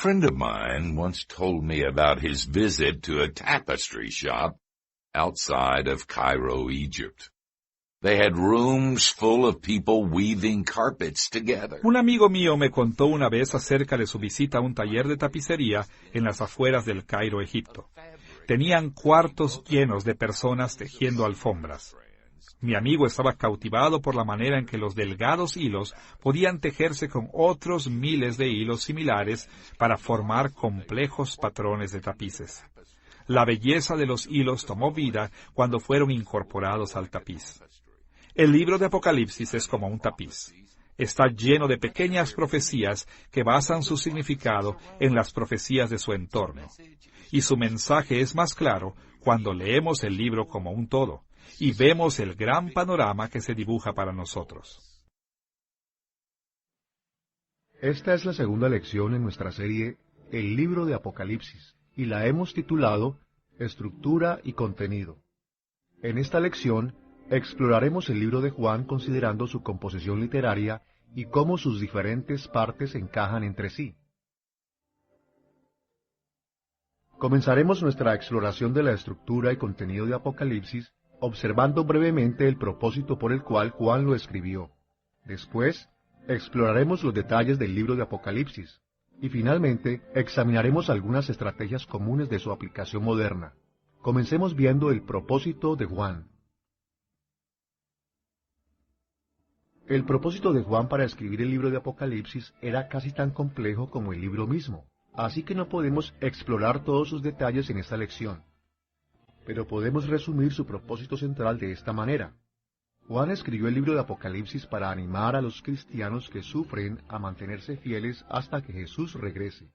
friend of mine once told me about his visit to a tapestry shop outside of Cairo, Egypt. They had rooms full of people weaving carpets together. Un amigo mío me contó una vez acerca de su visita a un taller de tapicería en las afueras del Cairo, Egipto. Tenían cuartos llenos de personas tejiendo alfombras. Mi amigo estaba cautivado por la manera en que los delgados hilos podían tejerse con otros miles de hilos similares para formar complejos patrones de tapices. La belleza de los hilos tomó vida cuando fueron incorporados al tapiz. El libro de Apocalipsis es como un tapiz. Está lleno de pequeñas profecías que basan su significado en las profecías de su entorno. Y su mensaje es más claro cuando leemos el libro como un todo y vemos el gran panorama que se dibuja para nosotros. Esta es la segunda lección en nuestra serie El libro de Apocalipsis, y la hemos titulado Estructura y contenido. En esta lección exploraremos el libro de Juan considerando su composición literaria y cómo sus diferentes partes encajan entre sí. Comenzaremos nuestra exploración de la estructura y contenido de Apocalipsis observando brevemente el propósito por el cual Juan lo escribió. Después, exploraremos los detalles del libro de Apocalipsis. Y finalmente, examinaremos algunas estrategias comunes de su aplicación moderna. Comencemos viendo el propósito de Juan. El propósito de Juan para escribir el libro de Apocalipsis era casi tan complejo como el libro mismo, así que no podemos explorar todos sus detalles en esta lección. Pero podemos resumir su propósito central de esta manera. Juan escribió el libro de Apocalipsis para animar a los cristianos que sufren a mantenerse fieles hasta que Jesús regrese.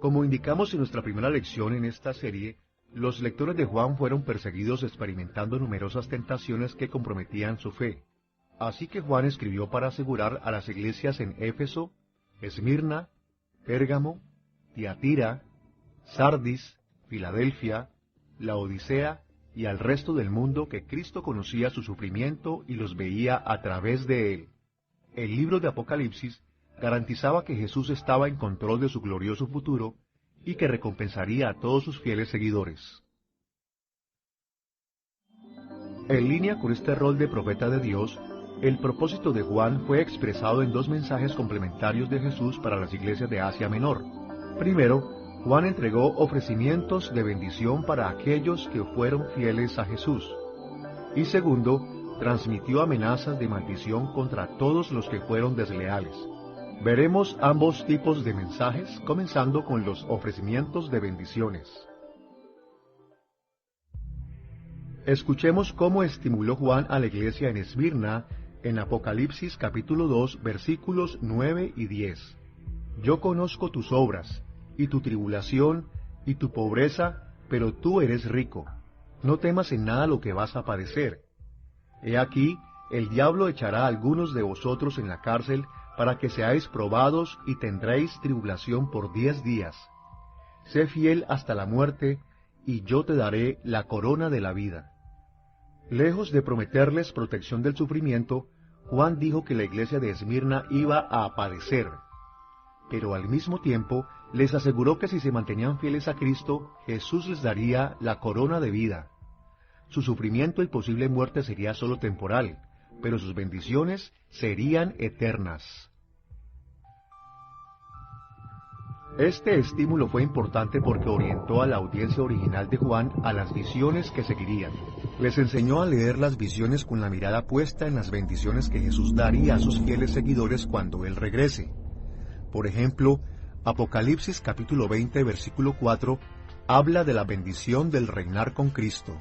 Como indicamos en nuestra primera lección en esta serie, los lectores de Juan fueron perseguidos experimentando numerosas tentaciones que comprometían su fe. Así que Juan escribió para asegurar a las iglesias en Éfeso, Esmirna, Pérgamo, Tiatira, Sardis, Filadelfia, Laodicea y al resto del mundo que Cristo conocía su sufrimiento y los veía a través de él. El libro de Apocalipsis garantizaba que Jesús estaba en control de su glorioso futuro y que recompensaría a todos sus fieles seguidores. En línea con este rol de profeta de Dios, el propósito de Juan fue expresado en dos mensajes complementarios de Jesús para las iglesias de Asia Menor. Primero, Juan entregó ofrecimientos de bendición para aquellos que fueron fieles a Jesús. Y segundo, transmitió amenazas de maldición contra todos los que fueron desleales. Veremos ambos tipos de mensajes, comenzando con los ofrecimientos de bendiciones. Escuchemos cómo estimuló Juan a la iglesia en Esmirna en Apocalipsis capítulo 2, versículos 9 y 10. Yo conozco tus obras, y tu tribulación, y tu pobreza, pero tú eres rico. No temas en nada lo que vas a padecer. He aquí, el diablo echará a algunos de vosotros en la cárcel, para que seáis probados y tendréis tribulación por 10 días. Sé fiel hasta la muerte, y yo te daré la corona de la vida. Lejos de prometerles protección del sufrimiento, Juan dijo que la iglesia de Esmirna iba a padecer. Pero al mismo tiempo, les aseguró que si se mantenían fieles a Cristo, Jesús les daría la corona de vida. Su sufrimiento y posible muerte sería solo temporal, pero sus bendiciones serían eternas. Este estímulo fue importante porque orientó a la audiencia original de Juan a las visiones que seguirían. Les enseñó a leer las visiones con la mirada puesta en las bendiciones que Jesús daría a sus fieles seguidores cuando Él regrese. Por ejemplo, Apocalipsis capítulo 20, versículo 4, habla de la bendición del reinar con Cristo.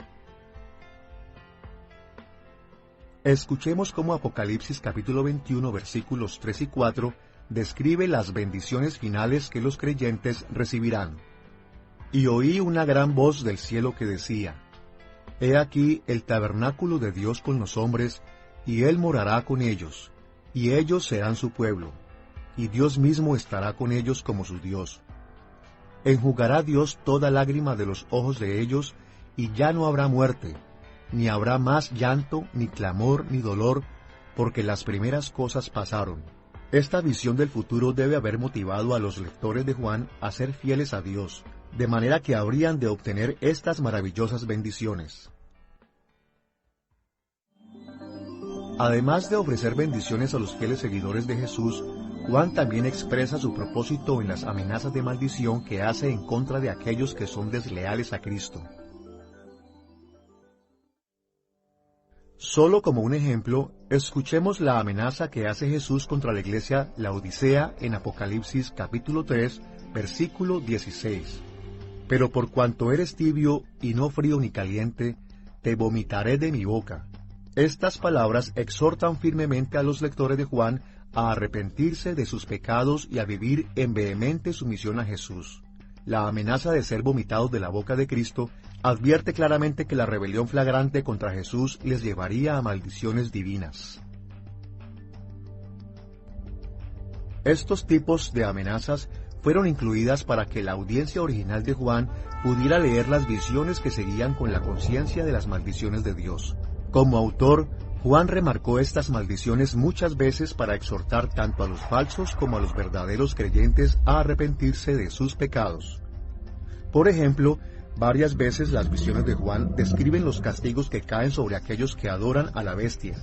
Escuchemos cómo Apocalipsis capítulo 21, versículos 3 y 4, describe las bendiciones finales que los creyentes recibirán. Y oí una gran voz del cielo que decía, He aquí el tabernáculo de Dios con los hombres, y Él morará con ellos, y ellos serán su pueblo, y Dios mismo estará con ellos como su Dios. Enjugará Dios toda lágrima de los ojos de ellos, y ya no habrá muerte, ni habrá más llanto, ni clamor, ni dolor, porque las primeras cosas pasaron. Esta visión del futuro debe haber motivado a los lectores de Juan a ser fieles a Dios, de manera que habrían de obtener estas maravillosas bendiciones. Además de ofrecer bendiciones a los fieles seguidores de Jesús, Juan también expresa su propósito en las amenazas de maldición que hace en contra de aquellos que son desleales a Cristo. Solo como un ejemplo, escuchemos la amenaza que hace Jesús contra la iglesia Laodicea en Apocalipsis capítulo 3, versículo 16. Pero por cuanto eres tibio y no frío ni caliente, te vomitaré de mi boca. Estas palabras exhortan firmemente a los lectores de Juan a arrepentirse de sus pecados y a vivir en vehemente sumisión a Jesús. La amenaza de ser vomitados de la boca de Cristo advierte claramente que la rebelión flagrante contra Jesús les llevaría a maldiciones divinas. Estos tipos de amenazas fueron incluidas para que la audiencia original de Juan pudiera leer las visiones que seguían con la conciencia de las maldiciones de Dios. Como autor, Juan remarcó estas maldiciones muchas veces para exhortar tanto a los falsos como a los verdaderos creyentes a arrepentirse de sus pecados. Por ejemplo, varias veces las visiones de Juan describen los castigos que caen sobre aquellos que adoran a la bestia.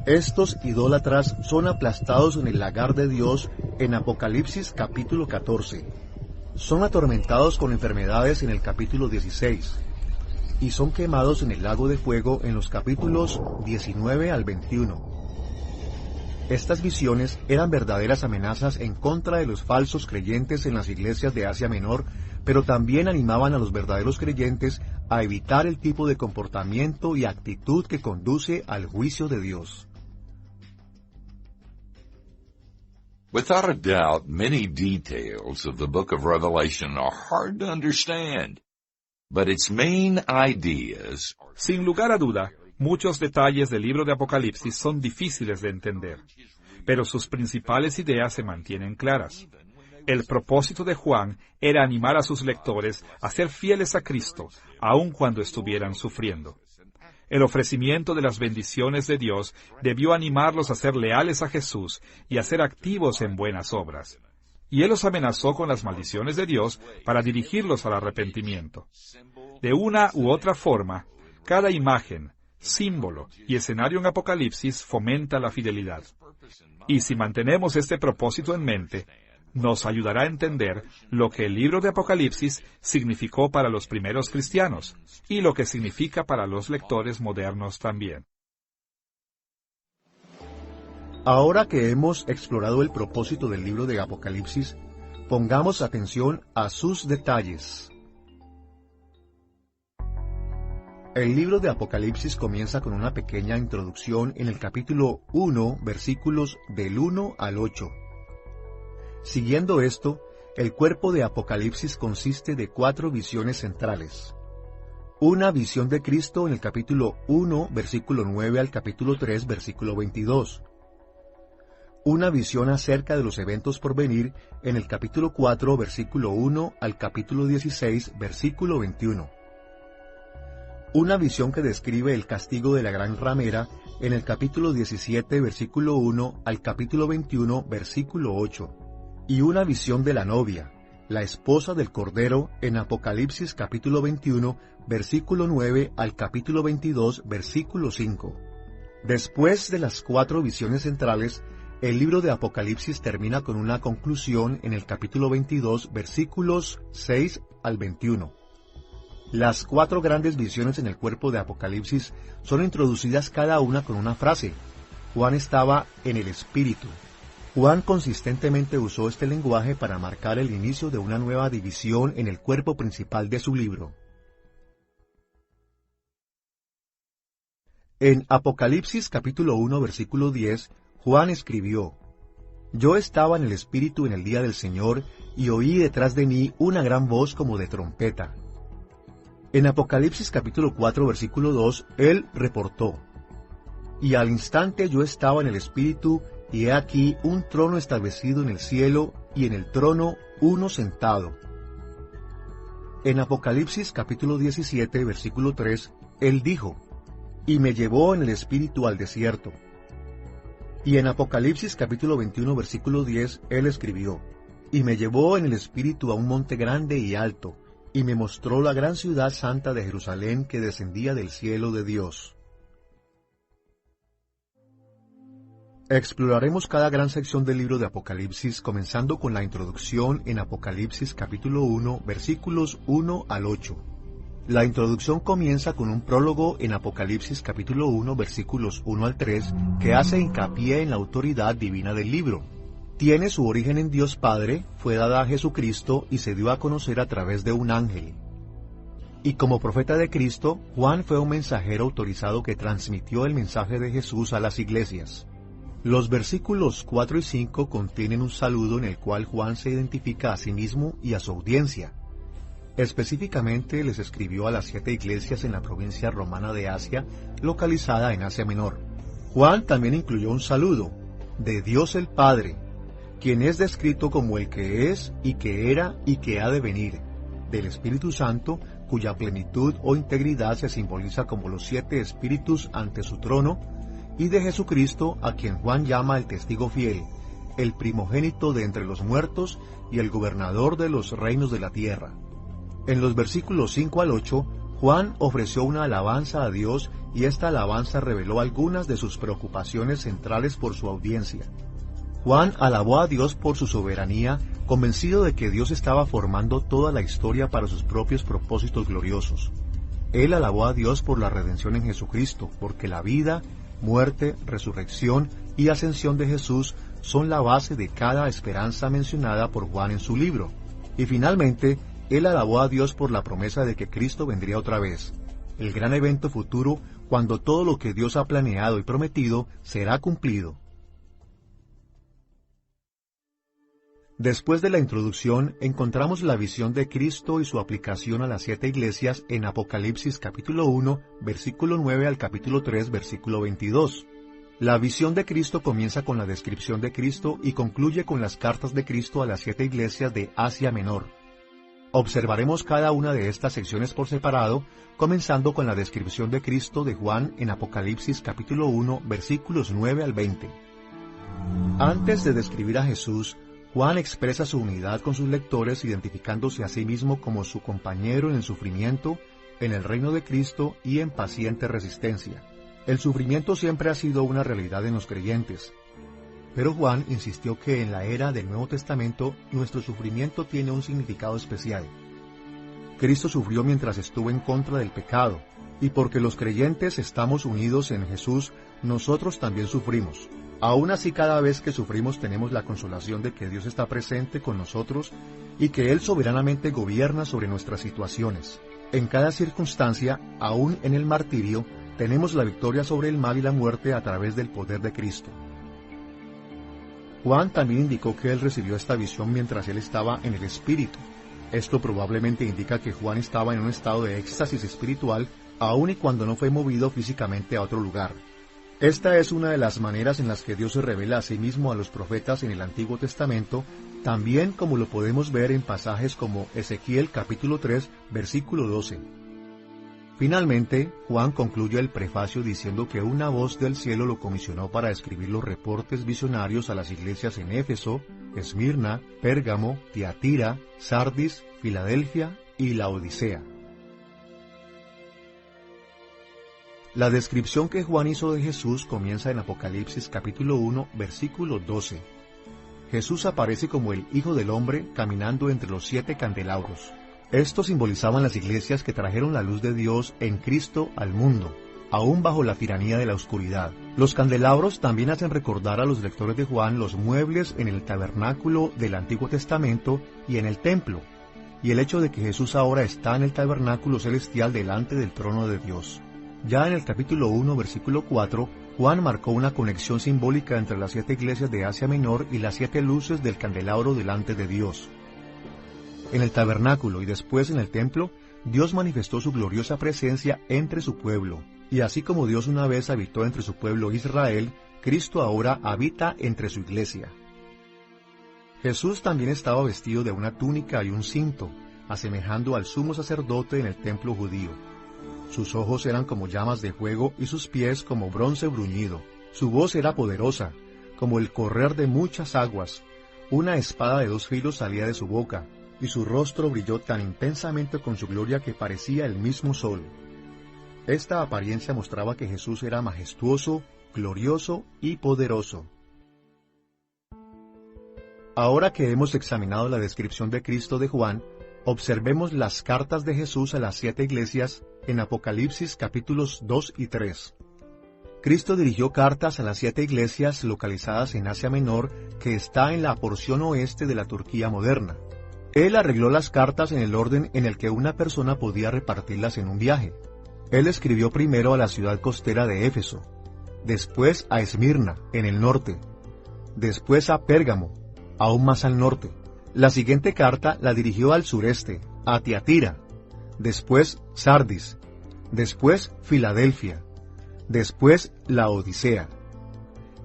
Estos idólatras son aplastados en el lagar de Dios en Apocalipsis capítulo 14. Son atormentados con enfermedades en el capítulo 16. Y son quemados en el lago de fuego en los capítulos 19 al 21. Estas visiones eran verdaderas amenazas en contra de los falsos creyentes en las iglesias de Asia Menor, pero también animaban a los verdaderos creyentes a evitar el tipo de comportamiento y actitud que conduce al juicio de Dios. Without a doubt, many details of the book of Revelation are hard to understand. But its main ideas... Sin lugar a duda, muchos detalles del libro de Apocalipsis son difíciles de entender, pero sus principales ideas se mantienen claras. El propósito de Juan era animar a sus lectores a ser fieles a Cristo, aun cuando estuvieran sufriendo. El ofrecimiento de las bendiciones de Dios debió animarlos a ser leales a Jesús y a ser activos en buenas obras. Y Él los amenazó con las maldiciones de Dios para dirigirlos al arrepentimiento. De una u otra forma, cada imagen, símbolo y escenario en Apocalipsis fomenta la fidelidad. Y si mantenemos este propósito en mente, nos ayudará a entender lo que el libro de Apocalipsis significó para los primeros cristianos y lo que significa para los lectores modernos también. Ahora que hemos explorado el propósito del libro de Apocalipsis, pongamos atención a sus detalles. El libro de Apocalipsis comienza con una pequeña introducción en el capítulo 1, versículos del 1 al 8. Siguiendo esto, el cuerpo de Apocalipsis consiste de 4 visiones centrales. Una visión de Cristo en el capítulo 1, versículo 9 al capítulo 3, versículo 22. Una visión acerca de los eventos por venir en el capítulo 4, versículo 1 al capítulo 16, versículo 21. Una visión que describe el castigo de la gran ramera en el capítulo 17, versículo 1 al capítulo 21, versículo 8. Y una visión de la novia, la esposa del Cordero, en Apocalipsis capítulo 21, versículo 9 al capítulo 22, versículo 5. Después de las 4 visiones centrales, el libro de Apocalipsis termina con una conclusión en el capítulo 22, versículos 6 al 21. Las 4 grandes visiones en el cuerpo de Apocalipsis son introducidas cada una con una frase. Juan estaba en el Espíritu. Juan consistentemente usó este lenguaje para marcar el inicio de una nueva división en el cuerpo principal de su libro. En Apocalipsis capítulo 1, versículo 10, Juan escribió: Yo estaba en el Espíritu en el día del Señor, y oí detrás de mí una gran voz como de trompeta. En Apocalipsis capítulo 4, versículo 2, él reportó: Y al instante yo estaba en el Espíritu, y he aquí un trono establecido en el cielo, y en el trono uno sentado. En Apocalipsis capítulo 17, versículo 3, él dijo: Y me llevó en el Espíritu al desierto. Y en Apocalipsis capítulo 21 versículo 10, él escribió: Y me llevó en el espíritu a un monte grande y alto, y me mostró la gran ciudad santa de Jerusalén que descendía del cielo de Dios. Exploraremos cada gran sección del libro de Apocalipsis, comenzando con la introducción en Apocalipsis capítulo 1, versículos 1 al 8. La introducción comienza con un prólogo en Apocalipsis capítulo 1, versículos 1 al 3, que hace hincapié en la autoridad divina del libro. Tiene su origen en Dios Padre, fue dada a Jesucristo y se dio a conocer a través de un ángel. Y como profeta de Cristo, Juan fue un mensajero autorizado que transmitió el mensaje de Jesús a las iglesias. Los versículos 4 y 5 contienen un saludo en el cual Juan se identifica a sí mismo y a su audiencia. Específicamente les escribió a las 7 iglesias en la provincia romana de Asia, localizada en Asia Menor. Juan también incluyó un saludo de Dios el Padre, quien es descrito como el que es y que era y que ha de venir, del Espíritu Santo, cuya plenitud o integridad se simboliza como los 7 espíritus ante su trono, y de Jesucristo, a quien Juan llama el testigo fiel, el primogénito de entre los muertos y el gobernador de los reinos de la tierra. En los versículos 5 al 8, Juan ofreció una alabanza a Dios y esta alabanza reveló algunas de sus preocupaciones centrales por su audiencia. Juan alabó a Dios por su soberanía, convencido de que Dios estaba formando toda la historia para sus propios propósitos gloriosos. Él alabó a Dios por la redención en Jesucristo, porque la vida, muerte, resurrección y ascensión de Jesús son la base de cada esperanza mencionada por Juan en su libro. Y finalmente, él alabó a Dios por la promesa de que Cristo vendría otra vez, el gran evento futuro cuando todo lo que Dios ha planeado y prometido será cumplido. Después de la introducción, encontramos la visión de Cristo y su aplicación a las 7 iglesias en Apocalipsis capítulo 1, versículo 9 al capítulo 3, versículo 22. La visión de Cristo comienza con la descripción de Cristo y concluye con las cartas de Cristo a las 7 iglesias de Asia Menor. Observaremos cada una de estas secciones por separado, comenzando con la descripción de Cristo de Juan en Apocalipsis capítulo 1, versículos 9 al 20. Antes de describir a Jesús, Juan expresa su unidad con sus lectores, identificándose a sí mismo como su compañero en el sufrimiento, en el reino de Cristo y en paciente resistencia. El sufrimiento siempre ha sido una realidad en los creyentes, pero Juan insistió que en la era del Nuevo Testamento nuestro sufrimiento tiene un significado especial. Cristo sufrió mientras estuvo en contra del pecado, y porque los creyentes estamos unidos en Jesús, nosotros también sufrimos. Aún así, cada vez que sufrimos tenemos la consolación de que Dios está presente con nosotros y que Él soberanamente gobierna sobre nuestras situaciones. En cada circunstancia, aún en el martirio, tenemos la victoria sobre el mal y la muerte a través del poder de Cristo. Juan también indicó que él recibió esta visión mientras él estaba en el Espíritu. Esto probablemente indica que Juan estaba en un estado de éxtasis espiritual, aun y cuando no fue movido físicamente a otro lugar. Esta es una de las maneras en las que Dios se revela a sí mismo a los profetas en el Antiguo Testamento, también como lo podemos ver en pasajes como Ezequiel capítulo 3, versículo 12. Finalmente, Juan concluye el prefacio diciendo que una voz del cielo lo comisionó para escribir los reportes visionarios a las iglesias en Éfeso, Esmirna, Pérgamo, Tiatira, Sardis, Filadelfia y Laodicea. La descripción que Juan hizo de Jesús comienza en Apocalipsis capítulo 1, versículo 12. Jesús aparece como el Hijo del Hombre caminando entre los 7 candelabros. Estos simbolizaban las iglesias que trajeron la luz de Dios en Cristo al mundo, aún bajo la tiranía de la oscuridad. Los candelabros también hacen recordar a los lectores de Juan los muebles en el tabernáculo del Antiguo Testamento y en el templo, y el hecho de que Jesús ahora está en el tabernáculo celestial delante del trono de Dios. Ya en el capítulo 1, versículo 4, Juan marcó una conexión simbólica entre las 7 iglesias de Asia Menor y las 7 luces del candelabro delante de Dios. En el tabernáculo y después en el templo, Dios manifestó su gloriosa presencia entre su pueblo, y así como Dios una vez habitó entre su pueblo Israel, Cristo ahora habita entre su iglesia. Jesús también estaba vestido de una túnica y un cinto, asemejando al sumo sacerdote en el templo judío. Sus ojos eran como llamas de fuego y sus pies como bronce bruñido. Su voz era poderosa, como el correr de muchas aguas. Una espada de 2 filos salía de su boca, y su rostro brilló tan intensamente con su gloria que parecía el mismo sol. Esta apariencia mostraba que Jesús era majestuoso, glorioso y poderoso. Ahora que hemos examinado la descripción de Cristo de Juan, observemos las cartas de Jesús a las 7 iglesias en Apocalipsis capítulos 2 y 3. Cristo dirigió cartas a las 7 iglesias localizadas en Asia Menor, que está en la porción oeste de la Turquía moderna. Él arregló las cartas en el orden en el que una persona podía repartirlas en un viaje. Él escribió primero a la ciudad costera de Éfeso, después a Esmirna, en el norte, después a Pérgamo, aún más al norte. La siguiente carta la dirigió al sureste, a Tiatira, después Sardis, después Filadelfia, después Laodicea.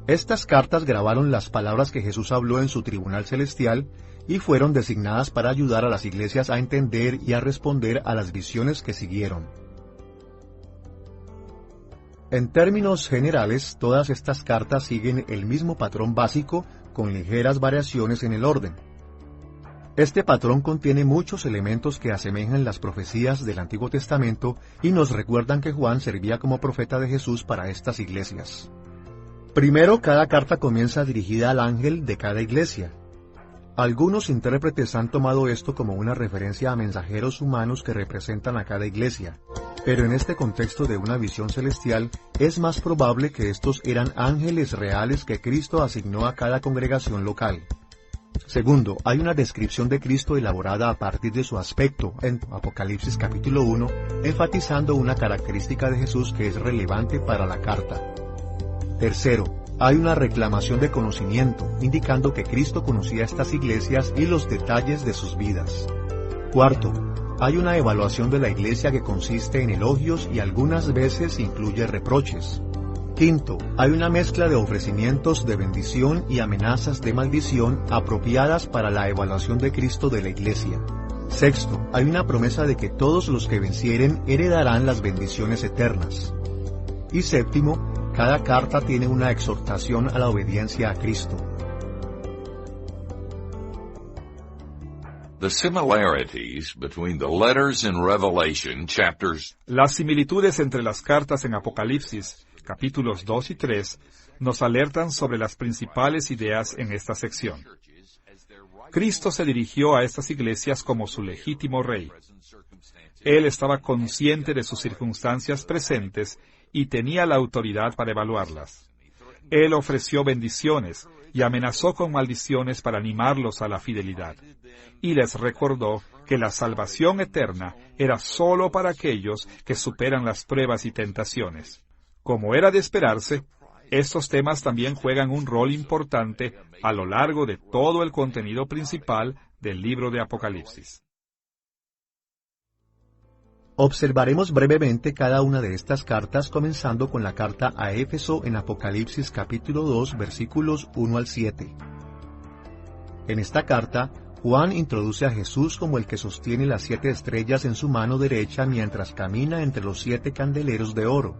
Estas cartas grabaron las palabras que Jesús habló en su tribunal celestial y fueron designadas para ayudar a las iglesias a entender y a responder a las visiones que siguieron. En términos generales, todas estas cartas siguen el mismo patrón básico con ligeras variaciones en el orden. Este patrón contiene muchos elementos que asemejan las profecías del Antiguo Testamento y nos recuerdan que Juan servía como profeta de Jesús para estas iglesias. Primero, cada carta comienza dirigida al ángel de cada iglesia. Algunos intérpretes han tomado esto como una referencia a mensajeros humanos que representan a cada iglesia, pero en este contexto de una visión celestial, es más probable que estos eran ángeles reales que Cristo asignó a cada congregación local. Segundo, hay una descripción de Cristo elaborada a partir de su aspecto en Apocalipsis capítulo 1, enfatizando una característica de Jesús que es relevante para la carta. Tercero, hay una reclamación de conocimiento, indicando que Cristo conocía estas iglesias y los detalles de sus vidas. Cuarto, hay una evaluación de la iglesia que consiste en elogios y algunas veces incluye reproches. Quinto, hay una mezcla de ofrecimientos de bendición y amenazas de maldición apropiadas para la evaluación de Cristo de la iglesia. Sexto, hay una promesa de que todos los que vencieren heredarán las bendiciones eternas. Y séptimo, cada carta tiene una exhortación a la obediencia a Cristo. The similarities between the letters in Revelation chapters. Las similitudes entre las cartas en Apocalipsis, capítulos 2 y 3, nos alertan sobre las principales ideas en esta sección. Cristo se dirigió a estas iglesias como su legítimo rey. Él estaba consciente de sus circunstancias presentes y tenía la autoridad para evaluarlas. Él ofreció bendiciones y amenazó con maldiciones para animarlos a la fidelidad. Y les recordó que la salvación eterna era sólo para aquellos que superan las pruebas y tentaciones. Como era de esperarse, estos temas también juegan un rol importante a lo largo de todo el contenido principal del libro de Apocalipsis. Observaremos brevemente cada una de estas cartas, comenzando con la carta a Éfeso en Apocalipsis capítulo 2, versículos 1 al 7. En esta carta, Juan introduce a Jesús como el que sostiene las 7 estrellas en su mano derecha mientras camina entre los 7 candeleros de oro.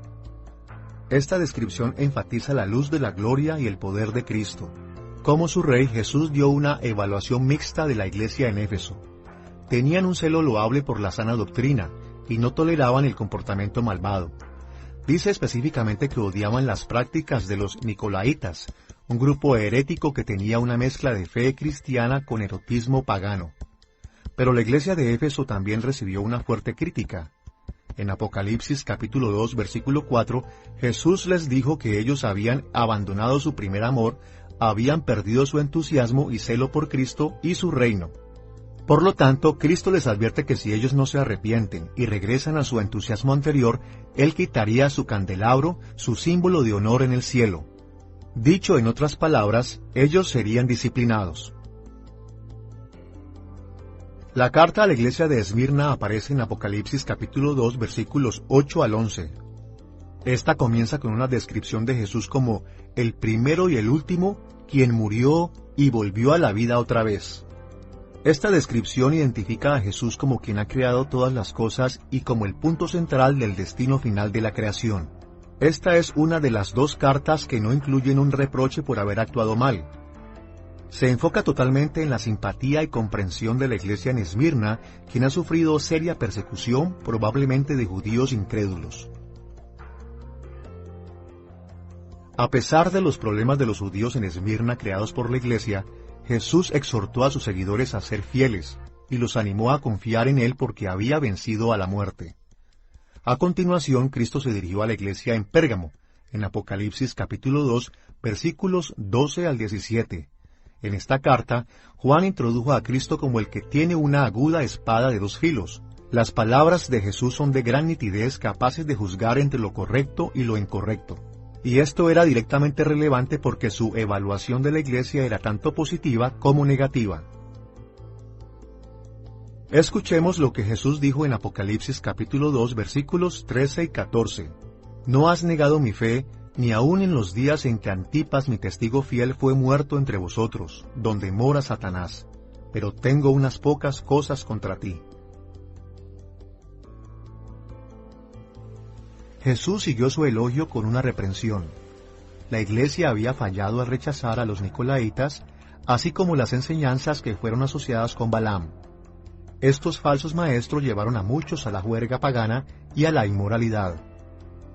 Esta descripción enfatiza la luz de la gloria y el poder de Cristo. Como su rey, Jesús dio una evaluación mixta de la iglesia en Éfeso. Tenían un celo loable por la sana doctrina, y no toleraban el comportamiento malvado. Dice específicamente que odiaban las prácticas de los Nicolaitas, un grupo herético que tenía una mezcla de fe cristiana con erotismo pagano. Pero la iglesia de Éfeso también recibió una fuerte crítica. En Apocalipsis capítulo 2, versículo 4, Jesús les dijo que ellos habían abandonado su primer amor, habían perdido su entusiasmo y celo por Cristo y su reino. Por lo tanto, Cristo les advierte que si ellos no se arrepienten y regresan a su entusiasmo anterior, Él quitaría su candelabro, su símbolo de honor en el cielo. Dicho en otras palabras, ellos serían disciplinados. La carta a la iglesia de Esmirna aparece en Apocalipsis capítulo 2, versículos 8 al 11. Esta comienza con una descripción de Jesús como el primero y el último, quien murió y volvió a la vida otra vez. Esta descripción identifica a Jesús como quien ha creado todas las cosas y como el punto central del destino final de la creación. Esta es una de las dos cartas que no incluyen un reproche por haber actuado mal. Se enfoca totalmente en la simpatía y comprensión de la iglesia en Esmirna, quien ha sufrido seria persecución, probablemente de judíos incrédulos. A pesar de los problemas de los judíos en Esmirna creados por la iglesia, Jesús exhortó a sus seguidores a ser fieles, y los animó a confiar en Él porque había vencido a la muerte. A continuación, Cristo se dirigió a la iglesia en Pérgamo, en Apocalipsis capítulo 2, versículos 12 al 17. En esta carta, Juan introdujo a Cristo como el que tiene una aguda espada de dos filos. Las palabras de Jesús son de gran nitidez, capaces de juzgar entre lo correcto y lo incorrecto. Y esto era directamente relevante porque su evaluación de la iglesia era tanto positiva como negativa. Escuchemos lo que Jesús dijo en Apocalipsis capítulo 2, versículos 13 y 14. No has negado mi fe, ni aun en los días en que Antipas, mi testigo fiel, fue muerto entre vosotros, donde mora Satanás. Pero tengo unas pocas cosas contra ti. Jesús siguió su elogio con una reprensión. La iglesia había fallado al rechazar a los nicolaítas, así como las enseñanzas que fueron asociadas con Balaam. Estos falsos maestros llevaron a muchos a la juerga pagana y a la inmoralidad.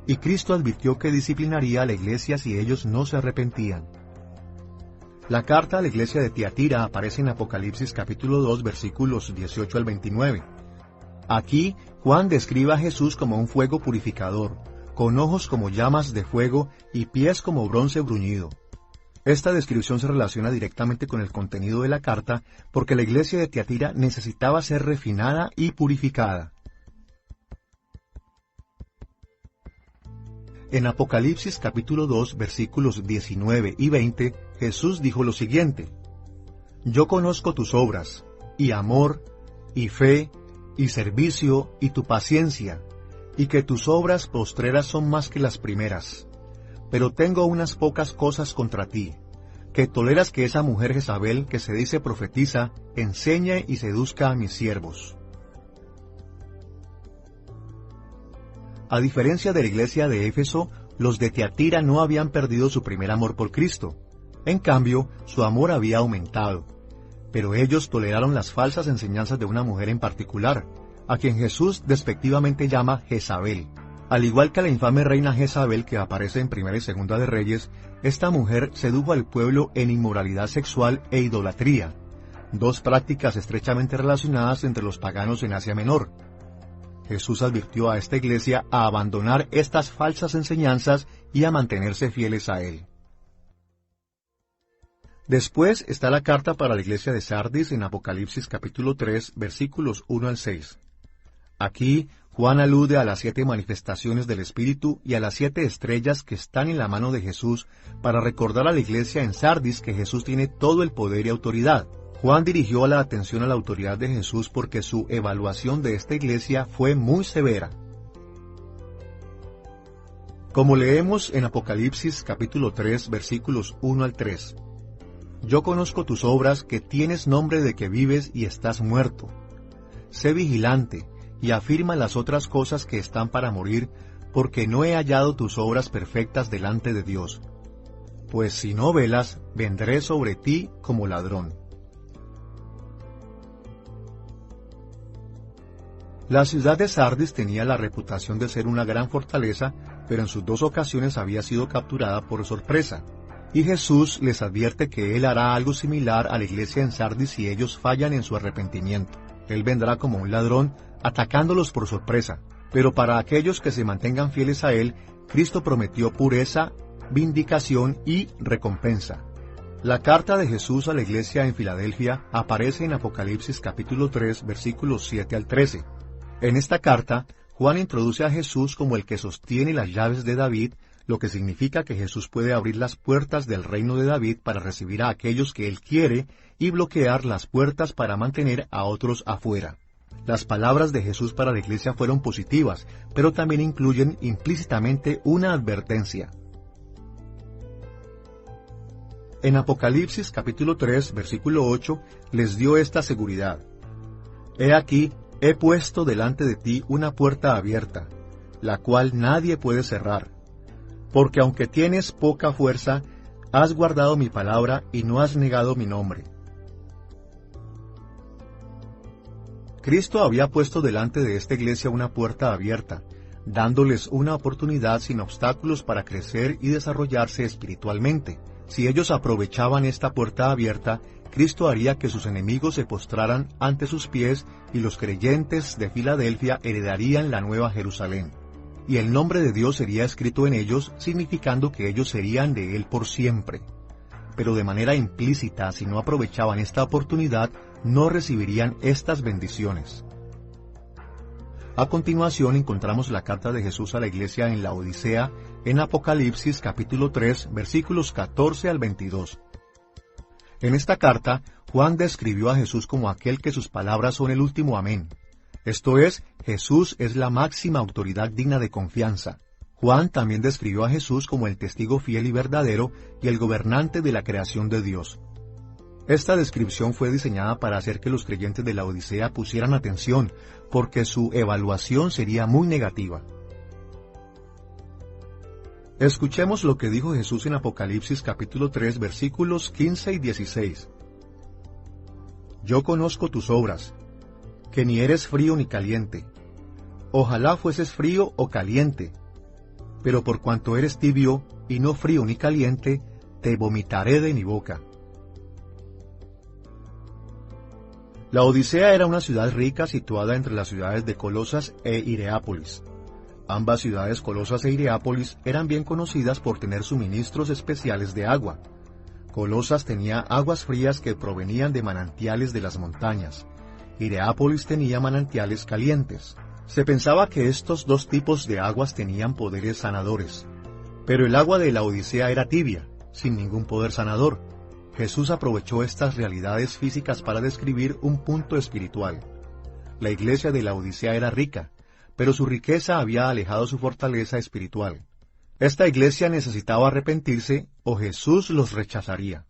Y Cristo advirtió que disciplinaría a la iglesia si ellos no se arrepentían. La carta a la iglesia de Tiatira aparece en Apocalipsis capítulo 2, versículos 18 al 29. Aquí, Juan describe a Jesús como un fuego purificador, con ojos como llamas de fuego y pies como bronce bruñido. Esta descripción se relaciona directamente con el contenido de la carta, porque la iglesia de Tiatira necesitaba ser refinada y purificada. En Apocalipsis capítulo 2, versículos 19 y 20, Jesús dijo lo siguiente: Yo conozco tus obras, y amor, y fe, y servicio, y tu paciencia, y que tus obras postreras son más que las primeras. Pero tengo unas pocas cosas contra ti, que toleras que esa mujer Jezabel, que se dice profetiza, enseñe y seduzca a mis siervos. A diferencia de la iglesia de Éfeso, los de Tiatira no habían perdido su primer amor por Cristo. En cambio, su amor había aumentado. Pero ellos toleraron las falsas enseñanzas de una mujer en particular, a quien Jesús despectivamente llama Jezabel. Al igual que la infame reina Jezabel que aparece en 1 y 2 de Reyes, esta mujer sedujo al pueblo en inmoralidad sexual e idolatría, dos prácticas estrechamente relacionadas entre los paganos en Asia Menor. Jesús advirtió a esta iglesia a abandonar estas falsas enseñanzas y a mantenerse fieles a Él. Después está la carta para la iglesia de Sardis en Apocalipsis capítulo 3, versículos 1 al 6. Aquí, Juan alude a las 7 manifestaciones del Espíritu y a las 7 estrellas que están en la mano de Jesús para recordar a la iglesia en Sardis que Jesús tiene todo el poder y autoridad. Juan dirigió la atención a la autoridad de Jesús porque su evaluación de esta iglesia fue muy severa. Como leemos en Apocalipsis capítulo 3, versículos 1 al 3. Yo conozco tus obras, que tienes nombre de que vives y estás muerto. Sé vigilante, y afirma las otras cosas que están para morir, porque no he hallado tus obras perfectas delante de Dios. Pues si no velas, vendré sobre ti como ladrón. La ciudad de Sardis tenía la reputación de ser una gran fortaleza, pero en sus 2 ocasiones había sido capturada por sorpresa. Y Jesús les advierte que Él hará algo similar a la iglesia en Sardis si ellos fallan en su arrepentimiento. Él vendrá como un ladrón, atacándolos por sorpresa. Pero para aquellos que se mantengan fieles a Él, Cristo prometió pureza, vindicación y recompensa. La carta de Jesús a la iglesia en Filadelfia aparece en Apocalipsis capítulo 3, versículos 7 al 13. En esta carta, Juan introduce a Jesús como el que sostiene las llaves de David, lo que significa que Jesús puede abrir las puertas del reino de David para recibir a aquellos que Él quiere y bloquear las puertas para mantener a otros afuera. Las palabras de Jesús para la iglesia fueron positivas, pero también incluyen implícitamente una advertencia. En Apocalipsis capítulo 3, versículo 8, les dio esta seguridad. He aquí, he puesto delante de ti una puerta abierta, la cual nadie puede cerrar. porque aunque tienes poca fuerza, has guardado mi palabra y no has negado mi nombre. Cristo había puesto delante de esta iglesia una puerta abierta, dándoles una oportunidad sin obstáculos para crecer y desarrollarse espiritualmente. Si ellos aprovechaban esta puerta abierta, Cristo haría que sus enemigos se postraran ante sus pies y los creyentes de Filadelfia heredarían la Nueva Jerusalén. Y el nombre de Dios sería escrito en ellos, significando que ellos serían de Él por siempre. Pero de manera implícita, si no aprovechaban esta oportunidad, no recibirían estas bendiciones. A continuación encontramos la carta de Jesús a la iglesia en la Odisea, en Apocalipsis capítulo 3, versículos 14 al 22. En esta carta, Juan describió a Jesús como aquel que sus palabras son el último amén. Esto es, Jesús es la máxima autoridad digna de confianza. Juan también describió a Jesús como el testigo fiel y verdadero y el gobernante de la creación de Dios. Esta descripción fue diseñada para hacer que los creyentes de la Odisea pusieran atención, porque su evaluación sería muy negativa. Escuchemos lo que dijo Jesús en Apocalipsis capítulo 3, versículos 15 y 16. Yo conozco tus obras, que ni eres frío ni caliente. Ojalá fueses frío o caliente, pero por cuanto eres tibio y no frío ni caliente, te vomitaré de mi boca. La Odisea era una ciudad rica situada entre las ciudades de Colosas e Hierápolis. Ambas ciudades, Colosas e Hierápolis, eran bien conocidas por tener suministros especiales de agua. Colosas tenía aguas frías que provenían de manantiales de las montañas. Hierápolis tenía manantiales calientes. Se pensaba que estos dos tipos de aguas tenían poderes sanadores. Pero el agua de la Odisea era tibia, sin ningún poder sanador. Jesús aprovechó estas realidades físicas para describir un punto espiritual. La iglesia de la Odisea era rica, pero su riqueza había alejado su fortaleza espiritual. Esta iglesia necesitaba arrepentirse o Jesús los rechazaría.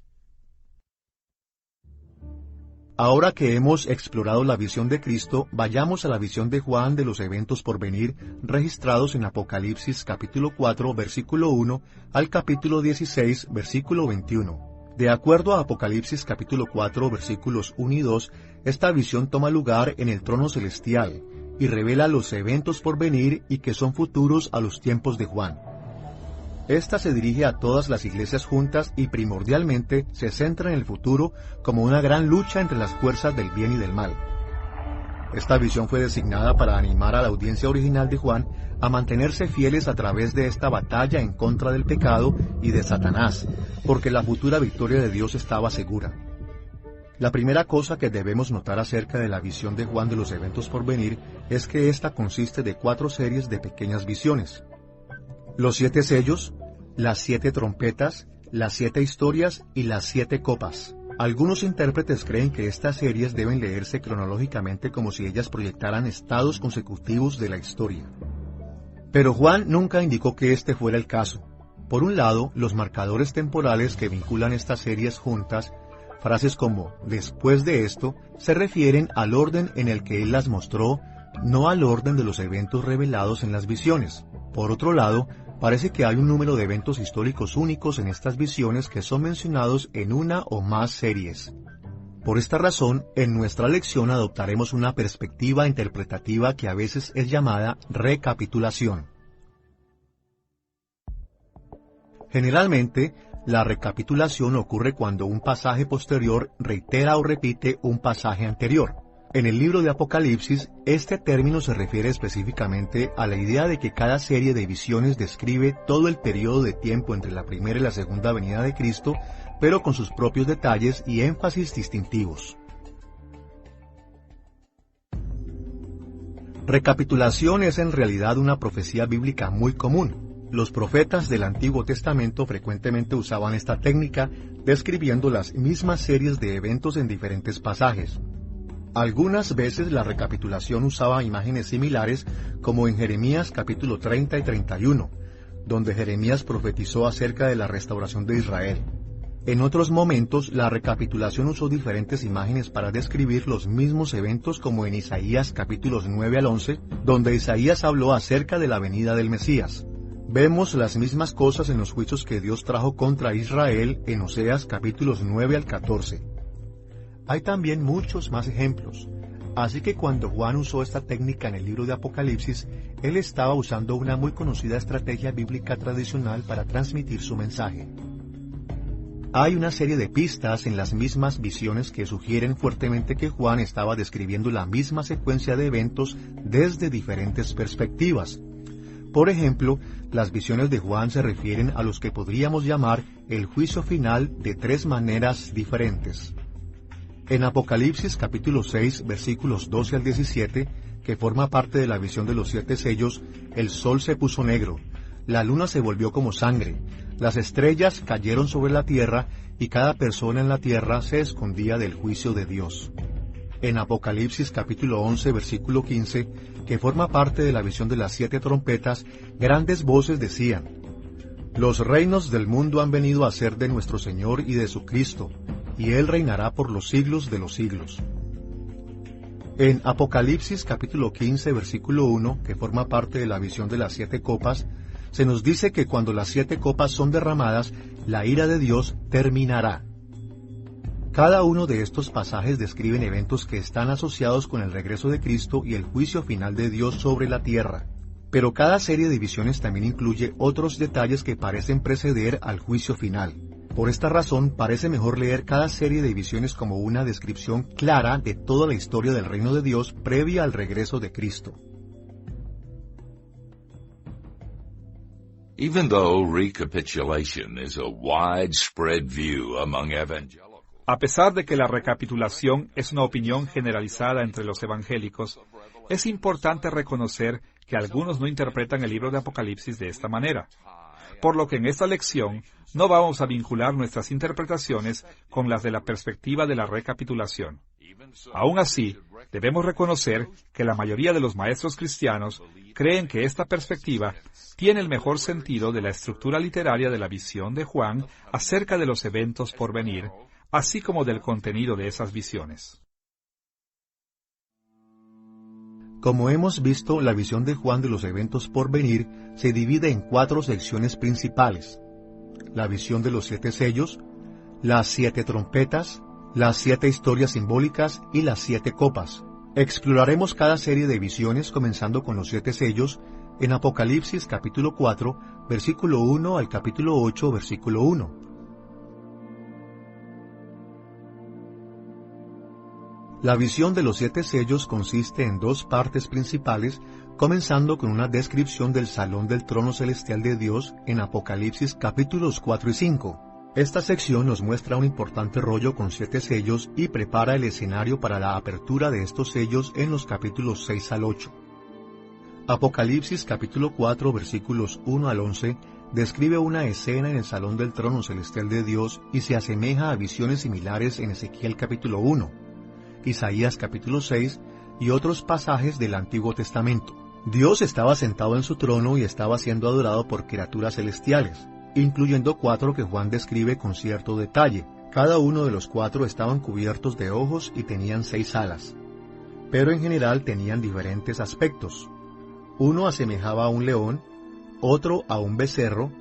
Ahora que hemos explorado la visión de Cristo, vayamos a la visión de Juan de los eventos por venir registrados en Apocalipsis capítulo 4, versículo 1 al capítulo 16, versículo 21. De acuerdo a Apocalipsis capítulo 4, versículos 1 y 2, esta visión toma lugar en el trono celestial y revela los eventos por venir y que son futuros a los tiempos de Juan. Esta se dirige a todas las iglesias juntas y primordialmente se centra en el futuro como una gran lucha entre las fuerzas del bien y del mal. Esta visión fue designada para animar a la audiencia original de Juan a mantenerse fieles a través de esta batalla en contra del pecado y de Satanás, porque la futura victoria de Dios estaba segura. La primera cosa que debemos notar acerca de la visión de Juan de los eventos por venir es que ésta consiste de 4 series de pequeñas visiones. Los 7 sellos, las 7 trompetas, las 7 historias y las 7 copas. Algunos intérpretes creen que estas series deben leerse cronológicamente como si ellas proyectaran estados consecutivos de la historia. Pero Juan nunca indicó que este fuera el caso. Por un lado, los marcadores temporales que vinculan estas series juntas, frases como «después de esto», se refieren al orden en el que él las mostró, no al orden de los eventos revelados en las visiones. Por otro lado, parece que hay un número de eventos históricos únicos en estas visiones que son mencionados en una o más series. Por esta razón, en nuestra lección adoptaremos una perspectiva interpretativa que a veces es llamada recapitulación. Generalmente, la recapitulación ocurre cuando un pasaje posterior reitera o repite un pasaje anterior. En el libro de Apocalipsis, este término se refiere específicamente a la idea de que cada serie de visiones describe todo el periodo de tiempo entre la primera y la segunda venida de Cristo, pero con sus propios detalles y énfasis distintivos. Recapitulación es en realidad una profecía bíblica muy común. Los profetas del Antiguo Testamento frecuentemente usaban esta técnica, describiendo las mismas series de eventos en diferentes pasajes. Algunas veces la recapitulación usaba imágenes similares, como en Jeremías capítulo 30 y 31, donde Jeremías profetizó acerca de la restauración de Israel. En otros momentos, la recapitulación usó diferentes imágenes para describir los mismos eventos, como en Isaías capítulos 9 al 11, donde Isaías habló acerca de la venida del Mesías. Vemos las mismas cosas en los juicios que Dios trajo contra Israel en Oseas capítulos 9 al 14. Hay también muchos más ejemplos, así que cuando Juan usó esta técnica en el libro de Apocalipsis, él estaba usando una muy conocida estrategia bíblica tradicional para transmitir su mensaje. Hay una serie de pistas en las mismas visiones que sugieren fuertemente que Juan estaba describiendo la misma secuencia de eventos desde diferentes perspectivas. Por ejemplo, las visiones de Juan se refieren a los que podríamos llamar el juicio final de tres maneras diferentes. En Apocalipsis capítulo 6, versículos 12 al 17, que forma parte de la visión de los 7 sellos, el sol se puso negro, la luna se volvió como sangre, las estrellas cayeron sobre la tierra y cada persona en la tierra se escondía del juicio de Dios. En Apocalipsis capítulo 11, versículo 15, que forma parte de la visión de las 7 trompetas, grandes voces decían: Los reinos del mundo han venido a ser de nuestro Señor y de su Cristo, y Él reinará por los siglos de los siglos. En Apocalipsis capítulo 15, versículo 1, que forma parte de la visión de las 7 copas, se nos dice que cuando las 7 copas son derramadas, la ira de Dios terminará. Cada uno de estos pasajes describen eventos que están asociados con el regreso de Cristo y el juicio final de Dios sobre la tierra. Pero cada serie de visiones también incluye otros detalles que parecen preceder al juicio final. Por esta razón, parece mejor leer cada serie de visiones como una descripción clara de toda la historia del reino de Dios previa al regreso de Cristo. Even though recapitulation is a widespread view among evangelicals, a pesar de que la recapitulación es una opinión generalizada entre los evangélicos, es importante reconocer que algunos no interpretan el libro de Apocalipsis de esta manera. Por lo que en esta lección no vamos a vincular nuestras interpretaciones con las de la perspectiva de la recapitulación. Aún así, debemos reconocer que la mayoría de los maestros cristianos creen que esta perspectiva tiene el mejor sentido de la estructura literaria de la visión de Juan acerca de los eventos por venir, así como del contenido de esas visiones. Como hemos visto, la visión de Juan de los eventos por venir se divide en 4 secciones principales: la visión de los 7 sellos, las 7 trompetas, las 7 historias simbólicas y las 7 copas. Exploraremos cada serie de visiones comenzando con los 7 sellos en Apocalipsis capítulo 4, versículo 1 al capítulo 8, versículo 1. La visión de los 7 sellos consiste en 2 partes principales, comenzando con una descripción del salón del trono celestial de Dios en Apocalipsis capítulos 4 y 5. Esta sección nos muestra un importante rollo con 7 sellos y prepara el escenario para la apertura de estos sellos en los capítulos 6 al 8. Apocalipsis capítulo 4 versículos 1 al 11 describe una escena en el salón del trono celestial de Dios y se asemeja a visiones similares en Ezequiel capítulo 1. Isaías capítulo 6 y otros pasajes del Antiguo Testamento. Dios estaba sentado en su trono y estaba siendo adorado por criaturas celestiales, incluyendo 4 que Juan describe con cierto detalle. Cada uno de los 4 estaban cubiertos de ojos y tenían 6 alas, pero en general tenían diferentes aspectos. Uno asemejaba a un león, otro a un becerro,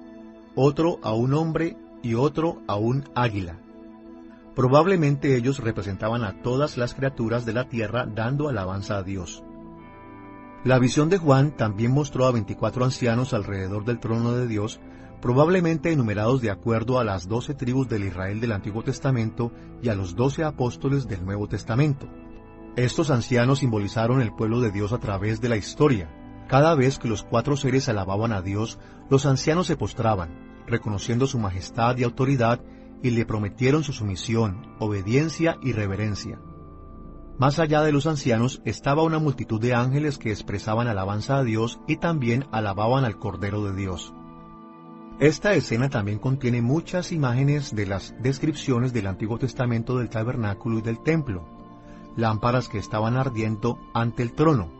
otro a un hombre y otro a un águila. Probablemente ellos representaban a todas las criaturas de la tierra dando alabanza a Dios. La visión de Juan también mostró a 24 ancianos alrededor del trono de Dios, probablemente enumerados de acuerdo a las 12 tribus del Israel del Antiguo Testamento y a los 12 apóstoles del Nuevo Testamento. Estos ancianos simbolizaron el pueblo de Dios a través de la historia. Cada vez que los 4 seres alababan a Dios, los ancianos se postraban, reconociendo su majestad y autoridad, y le prometieron su sumisión, obediencia y reverencia. Más allá de los ancianos estaba una multitud de ángeles que expresaban alabanza a Dios y también alababan al Cordero de Dios. Esta escena también contiene muchas imágenes de las descripciones del Antiguo Testamento del tabernáculo y del templo, lámparas que estaban ardiendo ante el trono,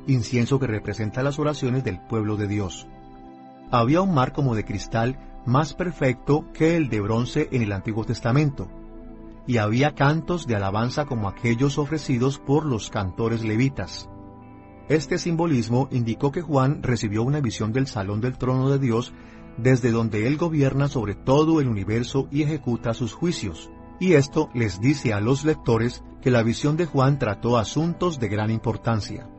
incienso que representa las oraciones del pueblo de Dios. Había un mar como de cristal más perfecto que el de bronce en el Antiguo Testamento, y había cantos de alabanza como aquellos ofrecidos por los cantores levitas. Este simbolismo indicó que Juan recibió una visión del salón del trono de Dios, desde donde Él gobierna sobre todo el universo y ejecuta sus juicios. Y esto les dice a los lectores que la visión de Juan trató asuntos de gran importancia.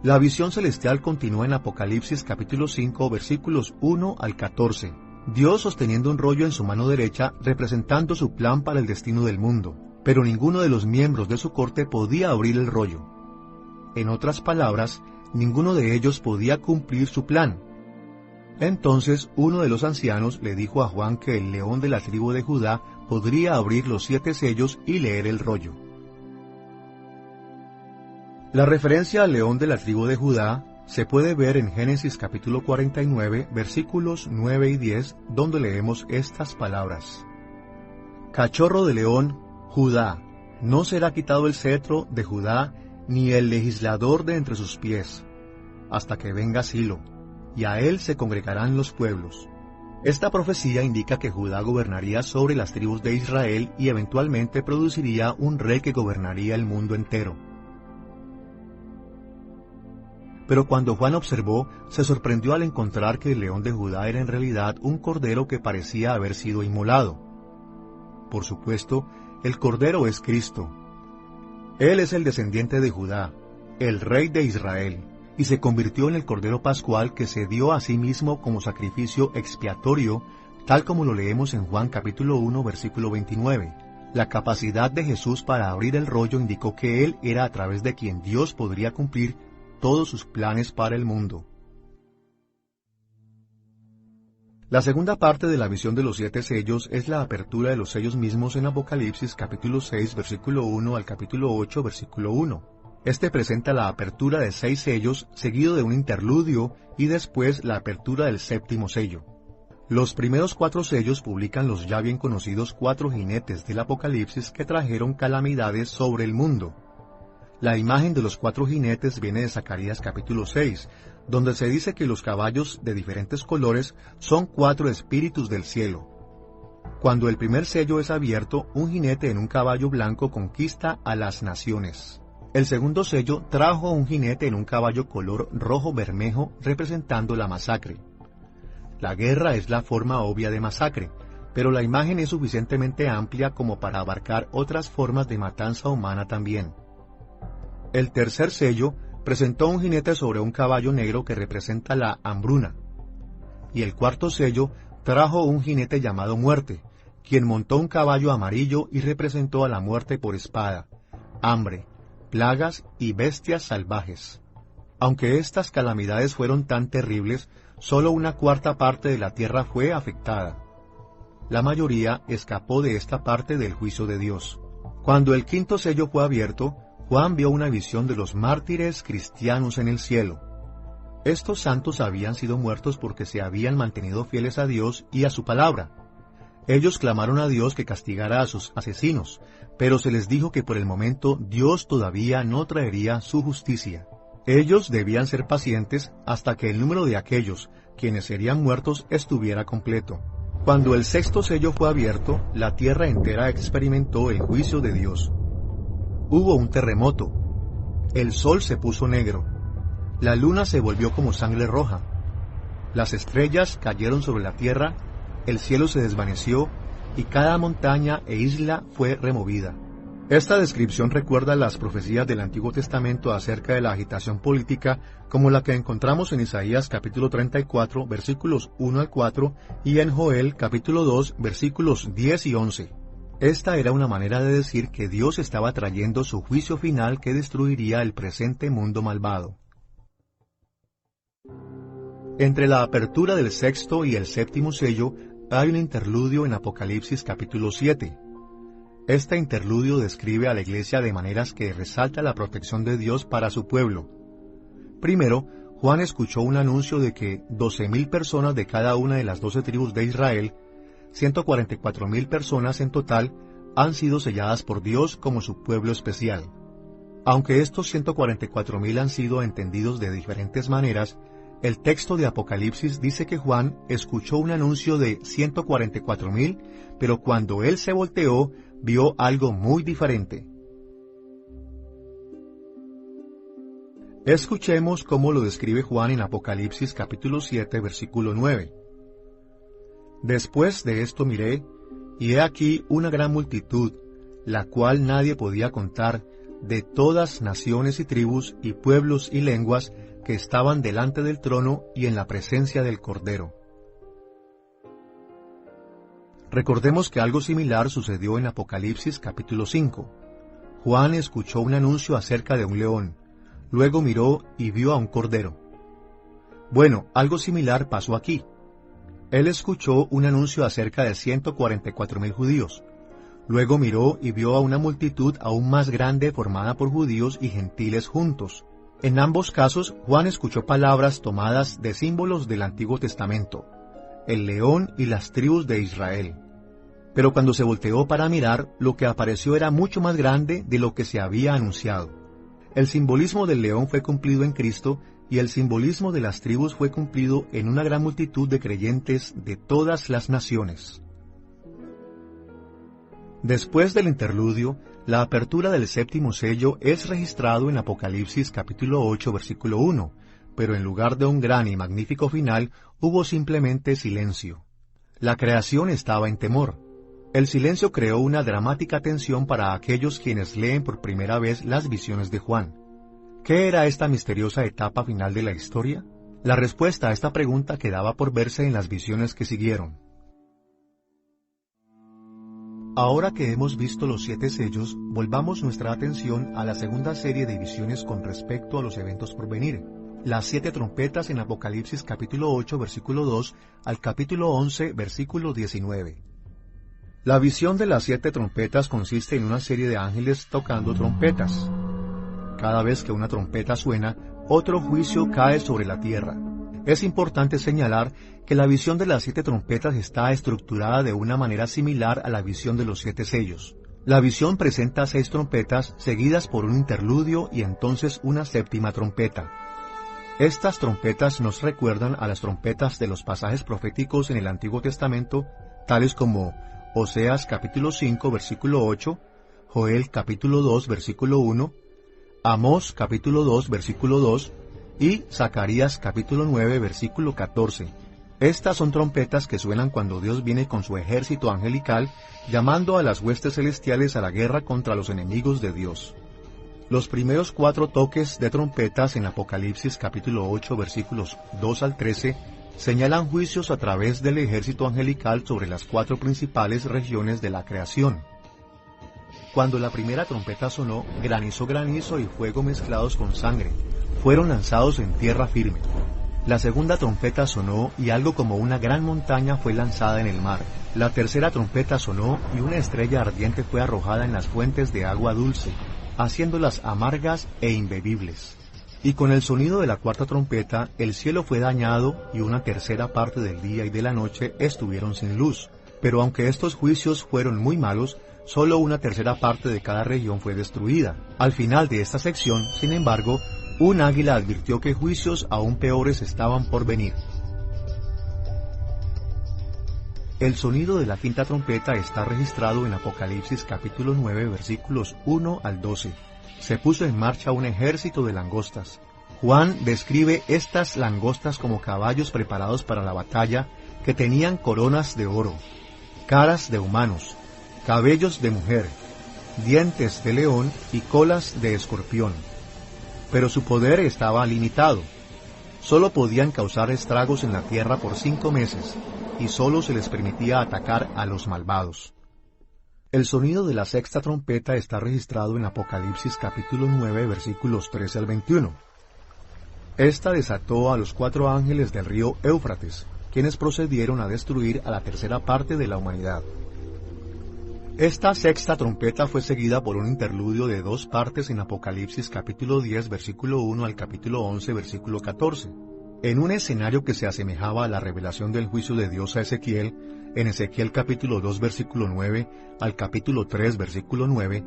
La visión celestial continúa en Apocalipsis capítulo 5, versículos 1 al 14. Dios sosteniendo un rollo en su mano derecha, representando su plan para el destino del mundo, pero ninguno de los miembros de su corte podía abrir el rollo. En otras palabras, ninguno de ellos podía cumplir su plan. Entonces uno de los ancianos le dijo a Juan que el león de la tribu de Judá podría abrir los 7 sellos y leer el rollo. La referencia al león de la tribu de Judá se puede ver en Génesis capítulo 49, versículos 9 y 10, donde leemos estas palabras. Cachorro de león, Judá, no será quitado el cetro de Judá, ni el legislador de entre sus pies, hasta que venga Silo, y a él se congregarán los pueblos. Esta profecía indica que Judá gobernaría sobre las tribus de Israel y eventualmente produciría un rey que gobernaría el mundo entero. Pero cuando Juan observó, se sorprendió al encontrar que el león de Judá era en realidad un cordero que parecía haber sido inmolado. Por supuesto, el cordero es Cristo. Él es el descendiente de Judá, el rey de Israel, y se convirtió en el cordero pascual que se dio a sí mismo como sacrificio expiatorio, tal como lo leemos en Juan capítulo 1, versículo 29. La capacidad de Jesús para abrir el rollo indicó que Él era a través de quien Dios podría cumplir todos sus planes para el mundo. La segunda parte de la visión de los 7 sellos es la apertura de los sellos mismos en Apocalipsis capítulo 6, versículo 1 al capítulo 8, versículo 1. Este presenta la apertura de 6 sellos, seguido de un interludio, y después la apertura del 7º sello. Los primeros 4 sellos publican los ya bien conocidos 4 jinetes del Apocalipsis que trajeron calamidades sobre el mundo. La imagen de los 4 jinetes viene de Zacarías capítulo 6, donde se dice que los caballos de diferentes colores son 4 espíritus del cielo. Cuando el primer sello es abierto, un jinete en un caballo blanco conquista a las naciones. El segundo sello trajo un jinete en un caballo color rojo bermejo representando la masacre. La guerra es la forma obvia de masacre, pero la imagen es suficientemente amplia como para abarcar otras formas de matanza humana también. El tercer sello presentó un jinete sobre un caballo negro que representa la hambruna. Y el cuarto sello trajo un jinete llamado Muerte, quien montó un caballo amarillo y representó a la muerte por espada, hambre, plagas y bestias salvajes. Aunque estas calamidades fueron tan terribles, solo una cuarta parte de la tierra fue afectada. La mayoría escapó de esta parte del juicio de Dios. Cuando el quinto sello fue abierto, Juan vio una visión de los mártires cristianos en el cielo. Estos santos habían sido muertos porque se habían mantenido fieles a Dios y a su palabra. Ellos clamaron a Dios que castigara a sus asesinos, pero se les dijo que por el momento Dios todavía no traería su justicia. Ellos debían ser pacientes hasta que el número de aquellos quienes serían muertos estuviera completo. Cuando el sexto sello fue abierto, la tierra entera experimentó el juicio de Dios. Hubo un terremoto. El sol se puso negro. La luna se volvió como sangre roja. Las estrellas cayeron sobre la tierra, el cielo se desvaneció y cada montaña e isla fue removida. Esta descripción recuerda las profecías del Antiguo Testamento acerca de la agitación política, como la que encontramos en Isaías capítulo 34, versículos 1 al 4, y en Joel capítulo 2, versículos 10 y 11. Esta era una manera de decir que Dios estaba trayendo su juicio final que destruiría el presente mundo malvado. Entre la apertura del sexto y el séptimo sello hay un interludio en Apocalipsis capítulo 7. Este interludio describe a la iglesia de maneras que resalta la protección de Dios para su pueblo. Primero, Juan escuchó un anuncio de que 12,000 personas de cada una de las 12 tribus de Israel, 144,000 personas en total, han sido selladas por Dios como su pueblo especial. Aunque estos 144,000 han sido entendidos de diferentes maneras, el texto de Apocalipsis dice que Juan escuchó un anuncio de 144,000, pero cuando él se volteó, vio algo muy diferente. Escuchemos cómo lo describe Juan en Apocalipsis capítulo 7, versículo 9. Después de esto miré, y he aquí una gran multitud, la cual nadie podía contar, de todas naciones y tribus y pueblos y lenguas, que estaban delante del trono y en la presencia del Cordero. Recordemos que algo similar sucedió en Apocalipsis capítulo 5. Juan escuchó un anuncio acerca de un león, luego miró y vio a un cordero. Bueno, algo similar pasó aquí. Él escuchó un anuncio acerca de 144,000 judíos. Luego miró y vio a una multitud aún más grande formada por judíos y gentiles juntos. En ambos casos, Juan escuchó palabras tomadas de símbolos del Antiguo Testamento, el león y las tribus de Israel. Pero cuando se volteó para mirar, lo que apareció era mucho más grande de lo que se había anunciado. El simbolismo del león fue cumplido en Cristo, y el simbolismo de las tribus fue cumplido en una gran multitud de creyentes de todas las naciones. Después del interludio, la apertura del séptimo sello es registrado en Apocalipsis capítulo 8, versículo 1, pero en lugar de un gran y magnífico final, hubo simplemente silencio. La creación estaba en temor. El silencio creó una dramática tensión para aquellos quienes leen por primera vez las visiones de Juan. ¿Qué era esta misteriosa etapa final de la historia? La respuesta a esta pregunta quedaba por verse en las visiones que siguieron. Ahora que hemos visto los 7 sellos, volvamos nuestra atención a la segunda serie de visiones con respecto a los eventos por venir. Las 7 trompetas en Apocalipsis capítulo 8, versículo 2 al capítulo 11, versículo 19. La visión de las 7 trompetas consiste en una serie de ángeles tocando trompetas. Cada vez que una trompeta suena, otro juicio cae sobre la tierra. Es importante señalar que la visión de las 7 trompetas está estructurada de una manera similar a la visión de los 7 sellos. La visión presenta 6 trompetas seguidas por un interludio y entonces una séptima trompeta. Estas trompetas nos recuerdan a las trompetas de los pasajes proféticos en el Antiguo Testamento, tales como Oseas capítulo 5, versículo 8, Joel capítulo 2, versículo 1, Amós capítulo 2, versículo 2, y Zacarías capítulo 9, versículo 14. Estas son trompetas que suenan cuando Dios viene con su ejército angelical, llamando a las huestes celestiales a la guerra contra los enemigos de Dios. Los primeros 4 toques de trompetas en Apocalipsis capítulo 8, versículos 2 al 13, señalan juicios a través del ejército angelical sobre las 4 principales regiones de la creación. Cuando la primera trompeta sonó, granizo y fuego mezclados con sangre fueron lanzados en tierra firme. La segunda trompeta sonó y algo como una gran montaña fue lanzada en el mar. La tercera trompeta sonó y una estrella ardiente fue arrojada en las fuentes de agua dulce, haciéndolas amargas e imbebibles. Y con el sonido de la cuarta trompeta, el cielo fue dañado y una tercera parte del día y de la noche estuvieron sin luz. Pero aunque estos juicios fueron muy malos, solo una tercera parte de cada región fue destruida. Al final de esta sección, sin embargo, un águila advirtió que juicios aún peores estaban por venir. El sonido de la quinta trompeta está registrado en Apocalipsis capítulo 9, versículos 1 al 12. Se puso en marcha un ejército de langostas. Juan describe estas langostas como caballos preparados para la batalla, que tenían coronas de oro, caras de humanos, cabellos de mujer, dientes de león y colas de escorpión. Pero su poder estaba limitado. Solo podían causar estragos en la tierra por 5 meses, y solo se les permitía atacar a los malvados. El sonido de la sexta trompeta está registrado en Apocalipsis capítulo 9, versículos 13 al 21. Esta desató a los 4 ángeles del río Éufrates, quienes procedieron a destruir a la tercera parte de la humanidad. Esta sexta trompeta fue seguida por un interludio de 2 partes en Apocalipsis capítulo 10, versículo 1 al capítulo 11, versículo 14. En un escenario que se asemejaba a la revelación del juicio de Dios a Ezequiel, en Ezequiel capítulo 2, versículo 9 al capítulo 3, versículo 9,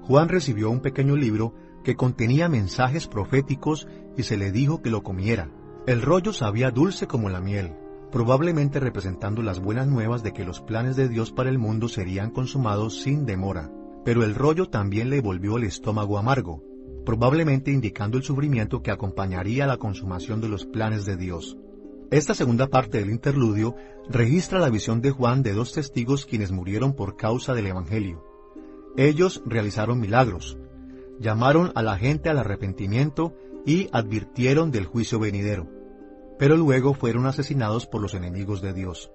Juan recibió un pequeño libro que contenía mensajes proféticos y se le dijo que lo comiera. El rollo sabía dulce como la miel, probablemente representando las buenas nuevas de que los planes de Dios para el mundo serían consumados sin demora. Pero el rollo también le volvió el estómago amargo, probablemente indicando el sufrimiento que acompañaría a la consumación de los planes de Dios. Esta segunda parte del interludio registra la visión de Juan de dos testigos quienes murieron por causa del Evangelio. Ellos realizaron milagros, llamaron a la gente al arrepentimiento y advirtieron del juicio venidero, pero luego fueron asesinados por los enemigos de Dios.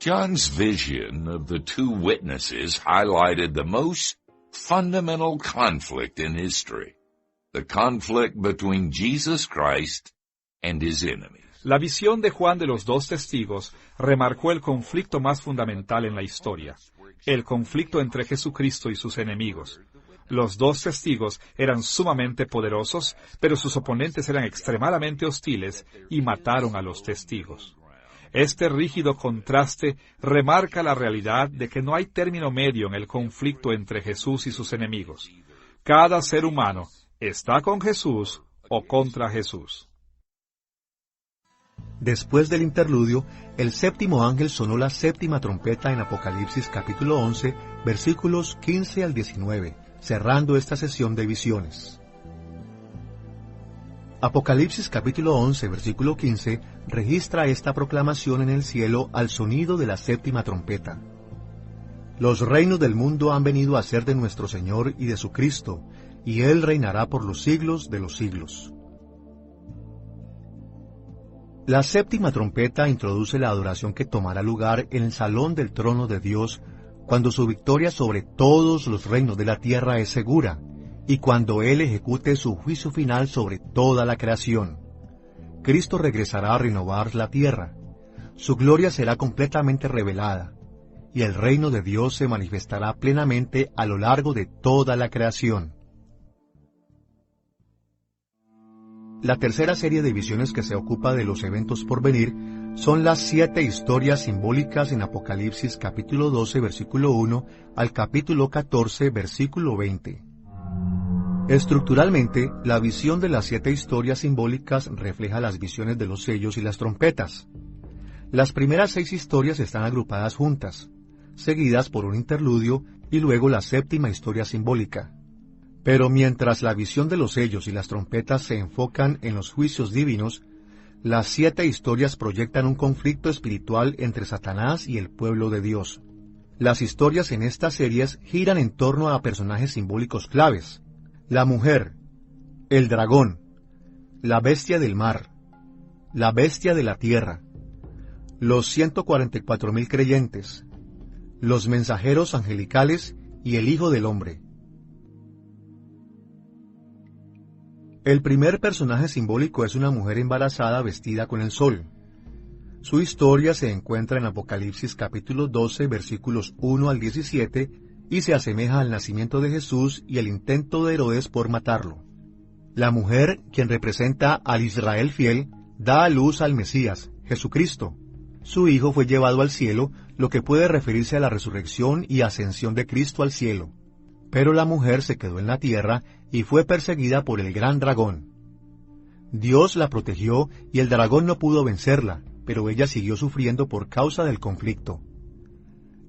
John's vision of the two witnesses highlighted the most fundamental conflict in history, the conflict between Jesus Christ and his enemies. La visión de Juan de los dos testigos remarcó el conflicto más fundamental en la historia, el conflicto entre Jesucristo y sus enemigos. Los dos testigos eran sumamente poderosos, pero sus oponentes eran extremadamente hostiles y mataron a los testigos. Este rígido contraste remarca la realidad de que no hay término medio en el conflicto entre Jesús y sus enemigos. Cada ser humano está con Jesús o contra Jesús. Después del interludio, el séptimo ángel sonó la séptima trompeta en Apocalipsis capítulo 11, versículos 15 al 19, cerrando esta sesión de visiones. Apocalipsis capítulo 11, versículo 15, registra esta proclamación en el cielo al sonido de la séptima trompeta. Los reinos del mundo han venido a ser de nuestro Señor y de su Cristo, y Él reinará por los siglos de los siglos. La séptima trompeta introduce la adoración que tomará lugar en el salón del trono de Dios, cuando su victoria sobre todos los reinos de la tierra es segura, y cuando Él ejecute su juicio final sobre toda la creación. Cristo regresará a renovar la tierra. Su gloria será completamente revelada, y el reino de Dios se manifestará plenamente a lo largo de toda la creación. La tercera serie de visiones que se ocupa de los eventos por venir son las 7 historias simbólicas en Apocalipsis capítulo 12, versículo 1 al capítulo 14, versículo 20. Estructuralmente, la visión de las 7 historias simbólicas refleja las visiones de los sellos y las trompetas. Las primeras 6 historias están agrupadas juntas, seguidas por un interludio y luego la séptima historia simbólica. Pero mientras la visión de los sellos y las trompetas se enfocan en los juicios divinos, las 7 historias proyectan un conflicto espiritual entre Satanás y el pueblo de Dios. Las historias en estas series giran en torno a personajes simbólicos claves: la mujer, el dragón, la bestia del mar, la bestia de la tierra, los 144,000 creyentes, los mensajeros angelicales y el Hijo del Hombre. El primer personaje simbólico es una mujer embarazada vestida con el sol. Su historia se encuentra en Apocalipsis capítulo 12, versículos 1 al 17, y se asemeja al nacimiento de Jesús y el intento de Herodes por matarlo. La mujer, quien representa al Israel fiel, da a luz al Mesías, Jesucristo. Su hijo fue llevado al cielo, lo que puede referirse a la resurrección y ascensión de Cristo al cielo. Pero la mujer se quedó en la tierra y fue perseguida por el gran dragón. Dios la protegió y el dragón no pudo vencerla, pero ella siguió sufriendo por causa del conflicto.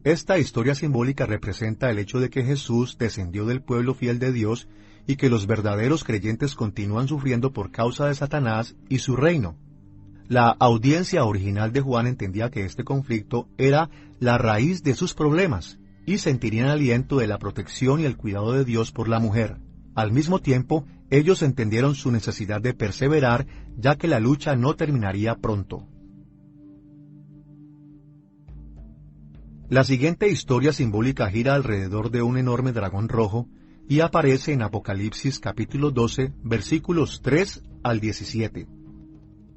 Esta historia simbólica representa el hecho de que Jesús descendió del pueblo fiel de Dios y que los verdaderos creyentes continúan sufriendo por causa de Satanás y su reino. La audiencia original de Juan entendía que este conflicto era la raíz de sus problemas, y sentirían aliento de la protección y el cuidado de Dios por la mujer. Al mismo tiempo, ellos entendieron su necesidad de perseverar, ya que la lucha no terminaría pronto. La siguiente historia simbólica gira alrededor de un enorme dragón rojo y aparece en Apocalipsis capítulo 12, versículos 3 al 17.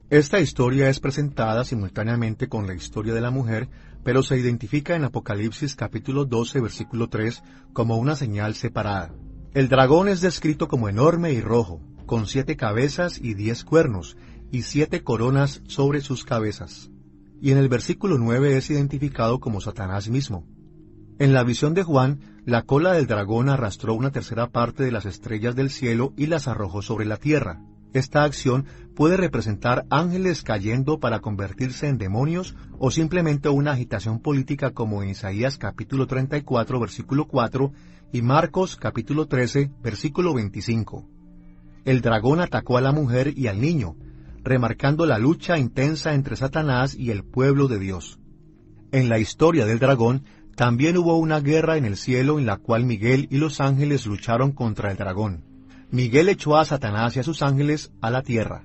Esta historia es presentada simultáneamente con la historia de la mujer, pero se identifica en Apocalipsis capítulo 12, versículo 3, como una señal separada. El dragón es descrito como enorme y rojo, con 7 cabezas y 10 cuernos, y 7 coronas sobre sus cabezas. Y en el versículo 9 es identificado como Satanás mismo. En la visión de Juan, la cola del dragón arrastró una tercera parte de las estrellas del cielo y las arrojó sobre la tierra. Esta acción puede representar ángeles cayendo para convertirse en demonios o simplemente una agitación política como en Isaías capítulo 34 versículo 4 y Marcos capítulo 13 versículo 25. El dragón atacó a la mujer y al niño, remarcando la lucha intensa entre Satanás y el pueblo de Dios. En la historia del dragón, también hubo una guerra en el cielo en la cual Miguel y los ángeles lucharon contra el dragón. Miguel echó a Satanás y a sus ángeles a la tierra.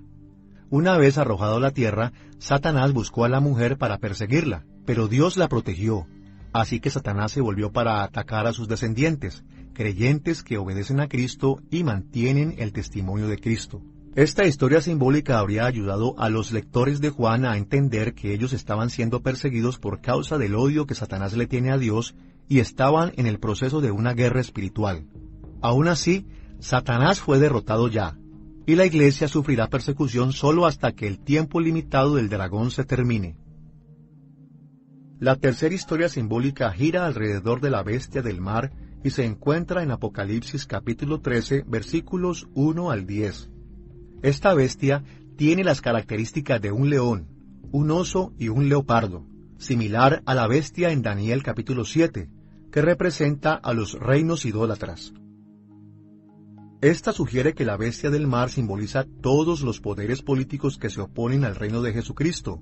Una vez arrojado a la tierra, Satanás buscó a la mujer para perseguirla, pero Dios la protegió. Así que Satanás se volvió para atacar a sus descendientes, creyentes que obedecen a Cristo y mantienen el testimonio de Cristo. Esta historia simbólica habría ayudado a los lectores de Juan a entender que ellos estaban siendo perseguidos por causa del odio que Satanás le tiene a Dios y estaban en el proceso de una guerra espiritual. Aún así, Satanás fue derrotado ya, y la iglesia sufrirá persecución solo hasta que el tiempo limitado del dragón se termine. La tercera historia simbólica gira alrededor de la bestia del mar y se encuentra en Apocalipsis capítulo 13, versículos 1 al 10. Esta bestia tiene las características de un león, un oso y un leopardo, similar a la bestia en Daniel capítulo 7, que representa a los reinos idólatras. Esta sugiere que la bestia del mar simboliza todos los poderes políticos que se oponen al reino de Jesucristo.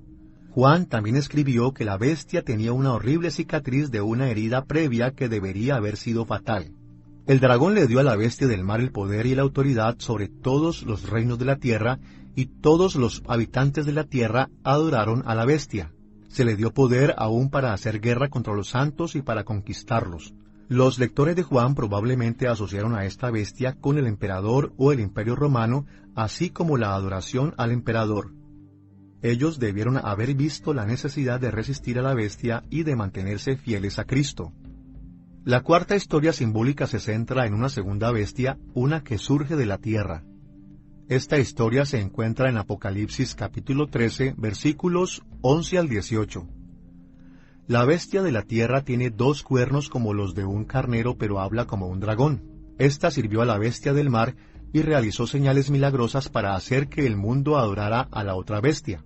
Juan también escribió que la bestia tenía una horrible cicatriz de una herida previa que debería haber sido fatal. El dragón le dio a la bestia del mar el poder y la autoridad sobre todos los reinos de la tierra, y todos los habitantes de la tierra adoraron a la bestia. Se le dio poder aún para hacer guerra contra los santos y para conquistarlos. Los lectores de Juan probablemente asociaron a esta bestia con el emperador o el imperio romano, así como la adoración al emperador. Ellos debieron haber visto la necesidad de resistir a la bestia y de mantenerse fieles a Cristo. La cuarta historia simbólica se centra en una segunda bestia, una que surge de la tierra. Esta historia se encuentra en Apocalipsis capítulo 13, versículos 11 al 18. La bestia de la tierra tiene 2 cuernos como los de un carnero, pero habla como un dragón. Esta sirvió a la bestia del mar y realizó señales milagrosas para hacer que el mundo adorara a la otra bestia.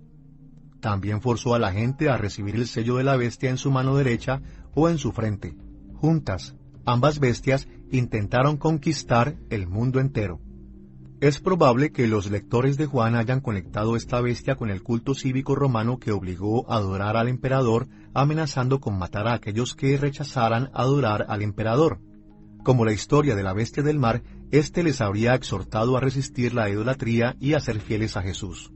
También forzó a la gente a recibir el sello de la bestia en su mano derecha o en su frente. Juntas, ambas bestias intentaron conquistar el mundo entero. Es probable que los lectores de Juan hayan conectado esta bestia con el culto cívico romano que obligó a adorar al emperador, amenazando con matar a aquellos que rechazaran adorar al emperador. Como la historia de la bestia del mar, éste les habría exhortado a resistir la idolatría y a ser fieles a Jesús.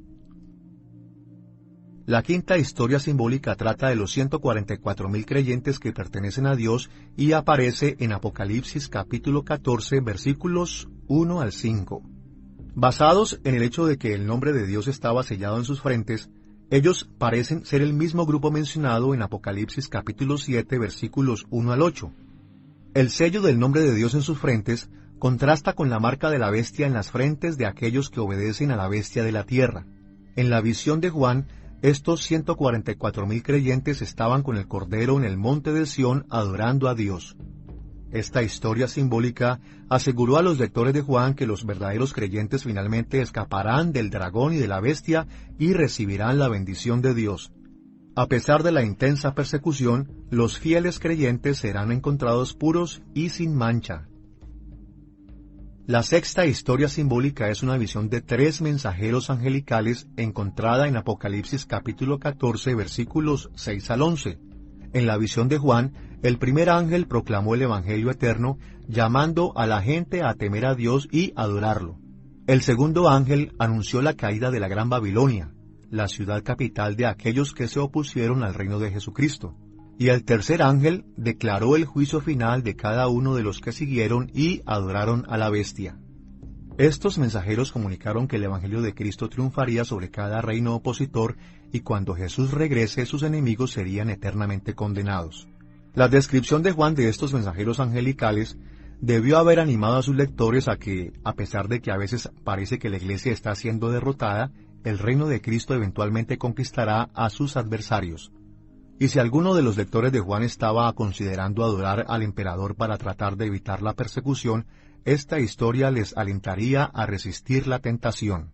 La quinta historia simbólica trata de los 144,000 creyentes que pertenecen a Dios y aparece en Apocalipsis capítulo 14, versículos 1 al 5. Basados en el hecho de que el nombre de Dios estaba sellado en sus frentes, ellos parecen ser el mismo grupo mencionado en Apocalipsis capítulo 7, versículos 1 al 8. El sello del nombre de Dios en sus frentes contrasta con la marca de la bestia en las frentes de aquellos que obedecen a la bestia de la tierra. En la visión de Juan, estos 144,000 creyentes estaban con el Cordero en el monte de Sión adorando a Dios. Esta historia simbólica aseguró a los lectores de Juan que los verdaderos creyentes finalmente escaparán del dragón y de la bestia y recibirán la bendición de Dios. A pesar de la intensa persecución, los fieles creyentes serán encontrados puros y sin mancha. La sexta historia simbólica es una visión de 3 mensajeros angelicales encontrada en Apocalipsis capítulo 14, versículos 6 al 11. En la visión de Juan, el primer ángel proclamó el Evangelio eterno, llamando a la gente a temer a Dios y adorarlo. El segundo ángel anunció la caída de la Gran Babilonia, la ciudad capital de aquellos que se opusieron al reino de Jesucristo. Y el tercer ángel declaró el juicio final de cada uno de los que siguieron y adoraron a la bestia. Estos mensajeros comunicaron que el Evangelio de Cristo triunfaría sobre cada reino opositor y cuando Jesús regrese sus enemigos serían eternamente condenados. La descripción de Juan de estos mensajeros angelicales debió haber animado a sus lectores a que, a pesar de que a veces parece que la iglesia está siendo derrotada, el reino de Cristo eventualmente conquistará a sus adversarios. Y si alguno de los lectores de Juan estaba considerando adorar al emperador para tratar de evitar la persecución, esta historia les alentaría a resistir la tentación.